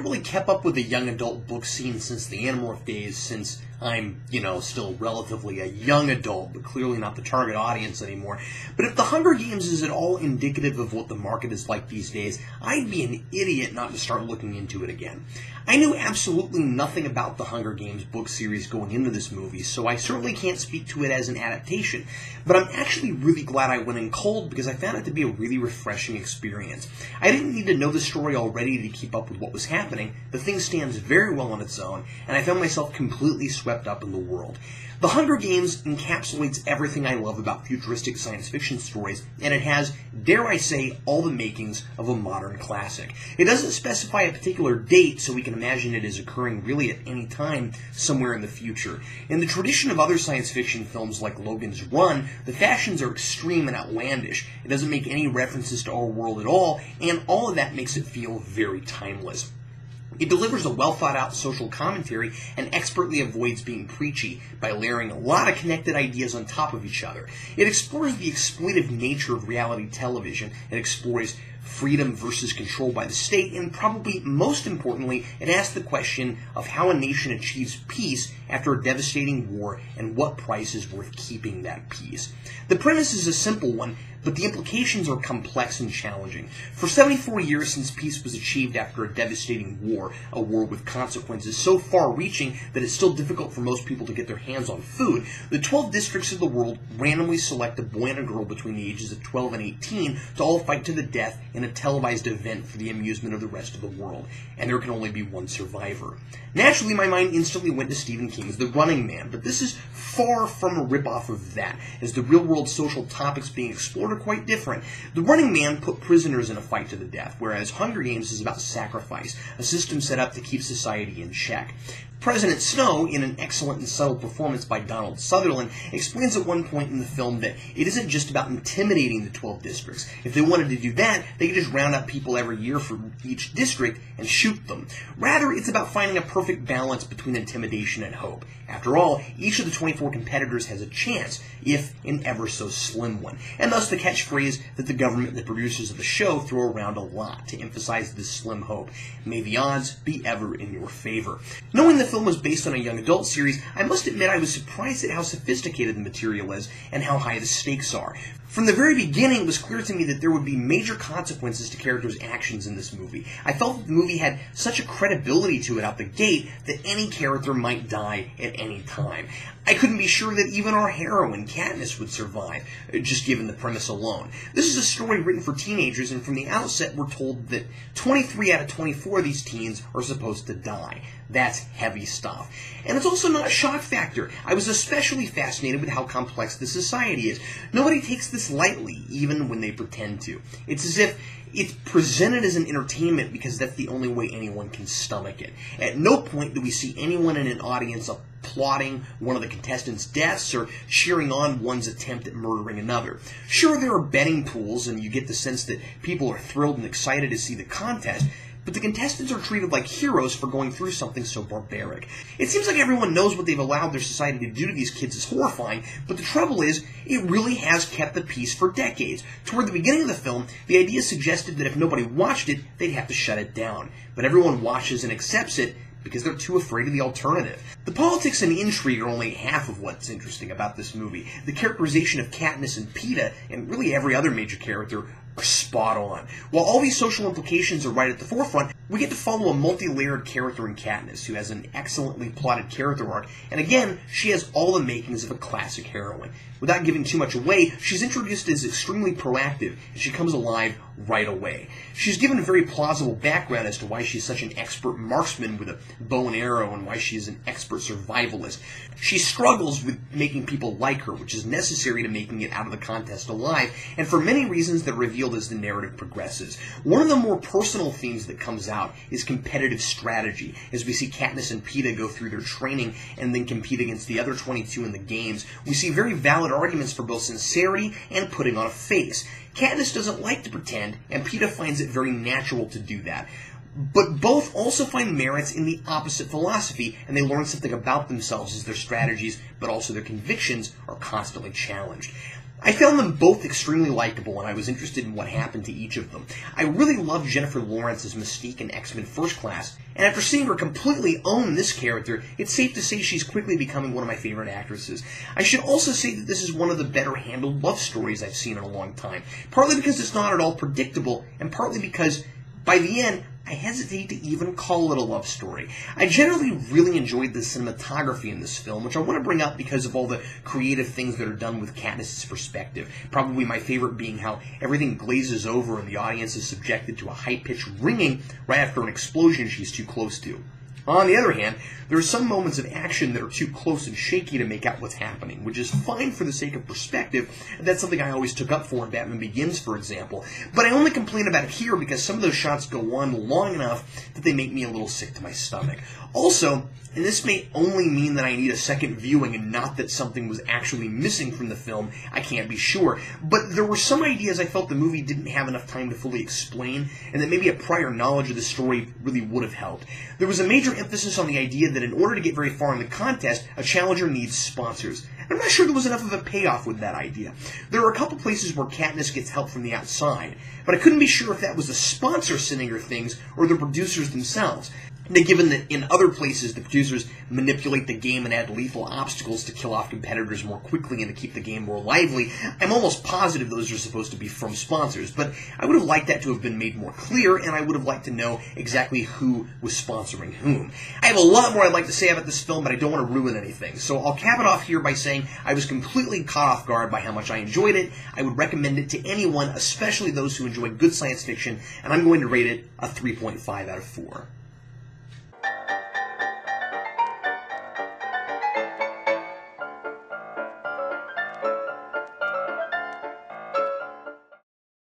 really kept up with the young adult book scene since the Animorph days, since I'm, still relatively a young adult, but clearly not the target audience anymore. But if The Hunger Games is at all indicative of what the market is like these days, I'd be an idiot not to start looking into it again. I knew absolutely nothing about the Hunger Games book series going into this movie, so I certainly can't speak to it as an adaptation, but I'm actually really glad I went in cold because I found it to be a really refreshing experience. I didn't need to know the story already to keep up with what was happening. The thing stands very well on its own, and I found myself completely swept up in the world. The Hunger Games encapsulates everything I love about futuristic science fiction stories, and it has, dare I say, all the makings of a modern classic. It doesn't specify a particular date, so we can imagine it as occurring really at any time somewhere in the future. In the tradition of other science fiction films like Logan's Run, the fashions are extreme and outlandish. It doesn't make any references to our world at all, and all of that makes it feel very timeless. It delivers a well-thought-out social commentary and expertly avoids being preachy by layering a lot of connected ideas on top of each other. It explores the exploitive nature of reality television. It explores freedom versus control by the state, and probably most importantly, it asks the question of how a nation achieves peace after a devastating war and what price is worth keeping that peace. The premise is a simple one, but the implications are complex and challenging. For 74 years since peace was achieved after a devastating war, a war with consequences so far-reaching that it's still difficult for most people to get their hands on food, the 12 districts of the world randomly select a boy and a girl between the ages of 12 and 18 to all fight to the death in a televised event for the amusement of the rest of the world, and there can only be one survivor. Naturally, my mind instantly went to Stephen King's The Running Man, but this is far from a ripoff of that, as the real-world social topics being explored are quite different. The Running Man put prisoners in a fight to the death, whereas Hunger Games is about sacrifice, a system set up to keep society in check. President Snow, in an excellent and subtle performance by Donald Sutherland, explains at one point in the film that it isn't just about intimidating the 12 districts. If they wanted to do that, they could just round up people every year for each district and shoot them. Rather, it's about finding a perfect balance between intimidation and hope. After all, each of the 24 competitors has a chance, if an ever so slim one, and thus the catchphrase that the government and the producers of the show throw around a lot to emphasize this slim hope. May the odds be ever in your favor. Knowing the film was based on a young adult series, I must admit I was surprised at how sophisticated the material is and how high the stakes are. From the very beginning, it was clear to me that there would be major consequences to characters' actions in this movie. I felt that the movie had such a credibility to it out the gate that any character might die at any time. I couldn't be sure that even our heroine, Katniss, would survive, just given the premise alone. This is a story written for teenagers, and from the outset we're told that 23 out of 24 of these teens are supposed to die. That's heavy stuff. And it's also not a shock factor. I was especially fascinated with how complex the society is. Nobody takes this lightly, even when they pretend to. It's as if it's presented as an entertainment because that's the only way anyone can stomach it. At no point do we see anyone in an audience applauding one of the contestants' deaths or cheering on one's attempt at murdering another. Sure, there are betting pools, and you get the sense that people are thrilled and excited to see the contest, but the contestants are treated like heroes for going through something so barbaric. It seems like everyone knows what they've allowed their society to do to these kids is horrifying, but the trouble is, it really has kept the peace for decades. Toward the beginning of the film, the idea suggested that if nobody watched it, they'd have to shut it down. But everyone watches and accepts it because they're too afraid of the alternative. The politics and intrigue are only half of what's interesting about this movie. The characterization of Katniss and Peeta, and really every other major character, are spot on. While all these social implications are right at the forefront, we get to follow a multi-layered character in Katniss, who has an excellently plotted character arc, and again, she has all the makings of a classic heroine. Without giving too much away, she's introduced as extremely proactive, and she comes alive right away. She's given a very plausible background as to why she's such an expert marksman with a bow and arrow, and why she is an expert survivalist. She struggles with making people like her, which is necessary to making it out of the contest alive, and for many reasons that are revealed as the narrative progresses. One of the more personal themes that comes out is competitive strategy, as we see Katniss and Peeta go through their training and then compete against the other 22 in the games. We see very valid arguments for both sincerity and putting on a face. Katniss doesn't like to pretend, and Peeta finds it very natural to do that. But both also find merits in the opposite philosophy, and they learn something about themselves as their strategies, but also their convictions, are constantly challenged. I found them both extremely likable, and I was interested in what happened to each of them. I really loved Jennifer Lawrence's Mystique in X-Men First Class, and after seeing her completely own this character, it's safe to say she's quickly becoming one of my favorite actresses. I should also say that this is one of the better-handled love stories I've seen in a long time, partly because it's not at all predictable, and partly because, by the end, I hesitate to even call it a love story. I generally really enjoyed the cinematography in this film, which I want to bring up because of all the creative things that are done with Katniss's perspective. Probably my favorite being how everything glazes over and the audience is subjected to a high-pitched ringing right after an explosion she's too close to. On the other hand, there are some moments of action that are too close and shaky to make out what's happening, which is fine for the sake of perspective. That's something I always took up for in Batman Begins, for example. But I only complain about it here because some of those shots go on long enough that they make me a little sick to my stomach. Also, and this may only mean that I need a second viewing and not that something was actually missing from the film, I can't be sure, but there were some ideas I felt the movie didn't have enough time to fully explain, and that maybe a prior knowledge of the story really would have helped. There was a major emphasis on the idea that in order to get very far in the contest, a challenger needs sponsors. I'm not sure there was enough of a payoff with that idea. There are a couple places where Katniss gets help from the outside, but I couldn't be sure if that was the sponsor sending her things or the producers themselves. Now, given that in other places the producers manipulate the game and add lethal obstacles to kill off competitors more quickly and to keep the game more lively, I'm almost positive those are supposed to be from sponsors, but I would have liked that to have been made more clear, and I would have liked to know exactly who was sponsoring whom. I have a lot more I'd like to say about this film, but I don't want to ruin anything, so I'll cap it off here by saying I was completely caught off guard by how much I enjoyed it. I would recommend it to anyone, especially those who enjoy good science fiction, and I'm going to rate it a 3.5 out of 4.